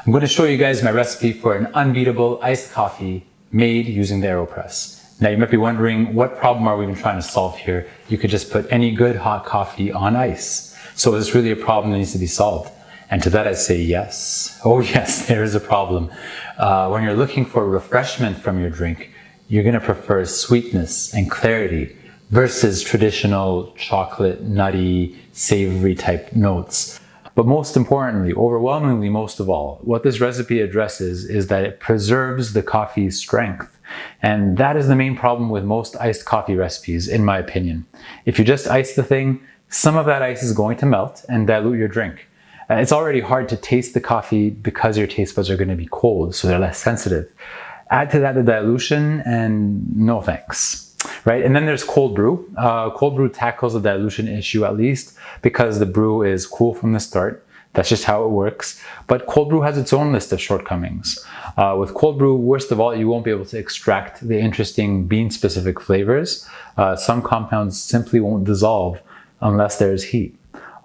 I'm going to show you guys my recipe for an unbeatable iced coffee made using the Aeropress. Now you might be wondering, what problem are we even trying to solve here? You could just put any good hot coffee on ice. So is this really a problem that needs to be solved? And to that I say yes. Oh yes, there is a problem. When you're looking for refreshment from your drink, you're going to prefer sweetness and clarity versus traditional chocolate, nutty, savory type notes. But most importantly, overwhelmingly most of all, what this recipe addresses is that it preserves the coffee's strength. And that is the main problem with most iced coffee recipes, in my opinion. If you just ice the thing, some of that ice is going to melt and dilute your drink. It's already hard to taste the coffee because your taste buds are going to be cold, so they're less sensitive. Add to that the dilution and no thanks. Right? And then there's cold brew. Cold brew tackles the dilution issue at least because the brew is cool from the start. That's just how it works. But cold brew has its own list of shortcomings. With cold brew, worst of all, you won't be able to extract the interesting bean-specific flavors. Some compounds simply won't dissolve unless there's heat.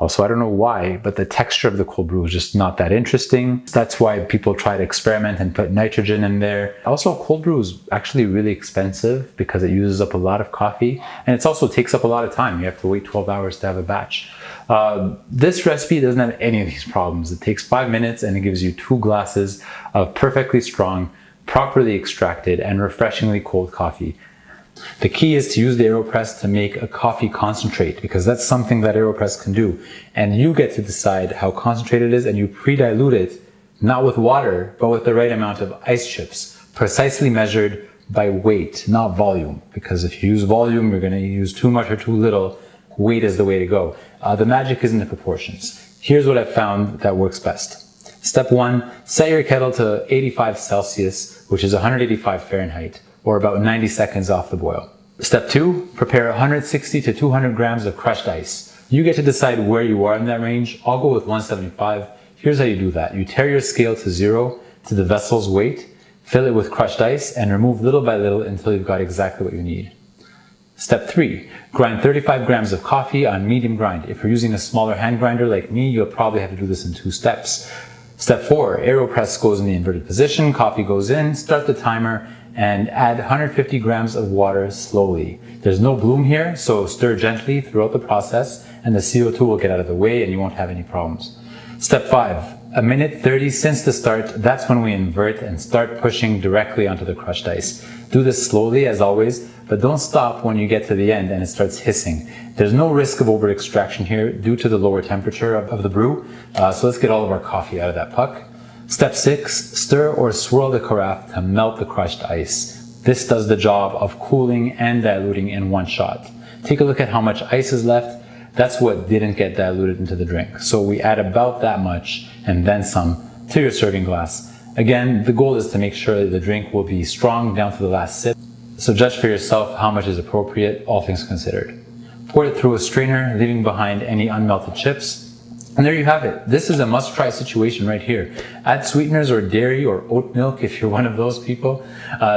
Also, I don't know why, but the texture of the cold brew is just not that interesting. That's why people try to experiment and put nitrogen in there. Also, cold brew is actually really expensive because it uses up a lot of coffee, and it also takes up a lot of time. You have to wait 12 hours to have a batch. This recipe doesn't have any of these problems. It takes 5 minutes and it gives you 2 glasses of perfectly strong, properly extracted, and refreshingly cold coffee. The key is to use the Aeropress to make a coffee concentrate, because that's something that Aeropress can do. And you get to decide how concentrated it is, and you pre-dilute it, not with water, but with the right amount of ice chips, precisely measured by weight, not volume. Because if you use volume, you're going to use too much or too little. Weight is the way to go. The magic is in the proportions. Here's what I've found that works best. Step 1, set your kettle to 85 Celsius, which is 185 Fahrenheit. Or about 90 seconds off the boil. Step 2, prepare 160 to 200 grams of crushed ice. You get to decide where you are in that range. I'll go with 175. Here's how you do that. You tare your scale to 0 to the vessel's weight, fill it with crushed ice, and remove little by little until you've got exactly what you need. Step 3, grind 35 grams of coffee on medium grind. If you're using a smaller hand grinder like me, you'll probably have to do this in 2 steps. Step 4, Aeropress goes in the inverted position, coffee goes in, start the timer, and add 150 grams of water slowly. There's no bloom here, so stir gently throughout the process and the CO2 will get out of the way and you won't have any problems. Step 5, a minute 30 since the start, that's when we invert and start pushing directly onto the crushed ice. Do this slowly as always, but don't stop when you get to the end and it starts hissing. There's no risk of over extraction here due to the lower temperature of the brew, so let's get all of our coffee out of that puck. Step 6, stir or swirl the carafe to melt the crushed ice. This does the job of cooling and diluting in one shot. Take a look at how much ice is left. That's what didn't get diluted into the drink. So we add about that much and then some to your serving glass. Again, the goal is to make sure that the drink will be strong down to the last sip. So judge for yourself how much is appropriate, all things considered. Pour it through a strainer, leaving behind any unmelted chips. And there you have it. This is a must-try situation right here. Add sweeteners or dairy or oat milk if you're one of those people.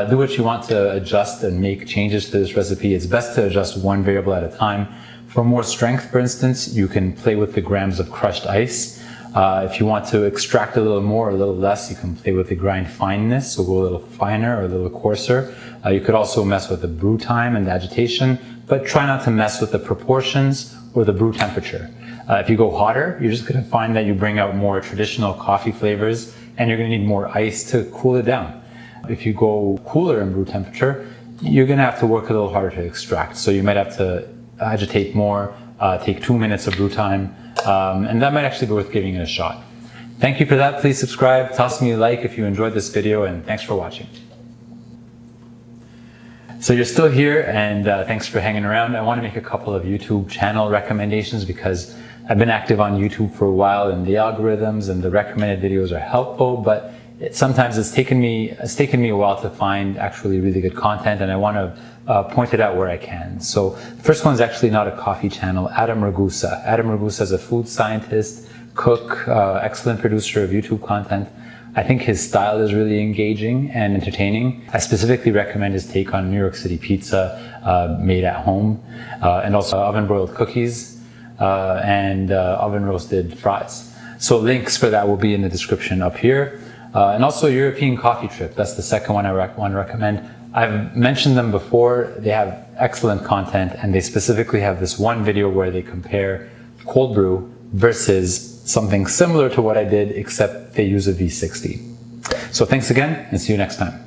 Do what you want to adjust and make changes to this recipe. It's best to adjust one variable at a time. For more strength, for instance, you can play with the grams of crushed ice. If you want to extract a little more or a little less, you can play with the grind fineness, so go a little finer or a little coarser. You could also mess with the brew time and the agitation, but try not to mess with the proportions or the brew temperature. If you go hotter, you're just going to find that you bring out more traditional coffee flavors and you're going to need more ice to cool it down. If you go cooler in brew temperature, you're going to have to work a little harder to extract. So you might have to agitate more, take 2 minutes of brew time, and that might actually be worth giving it a shot. Thank you for that. Please subscribe, toss me a like if you enjoyed this video, and thanks for watching. So you're still here, and thanks for hanging around. I want to make a couple of YouTube channel recommendations because I've been active on YouTube for a while and the algorithms and the recommended videos are helpful, but sometimes it's taken me a while to find actually really good content, and I want to point it out where I can. So the first one's actually not a coffee channel, Adam Ragusa. Adam Ragusa is a food scientist, cook, excellent producer of YouTube content. I think his style is really engaging and entertaining. I specifically recommend his take on New York City pizza made at home, and also oven-broiled cookies and oven-roasted fries. So links for that will be in the description up here. And also European Coffee Trip. That's the second one I want to recommend. I've mentioned them before. They have excellent content, and they specifically have this one video where they compare cold brew versus something similar to what I did, except they use a V60. So thanks again, and see you next time.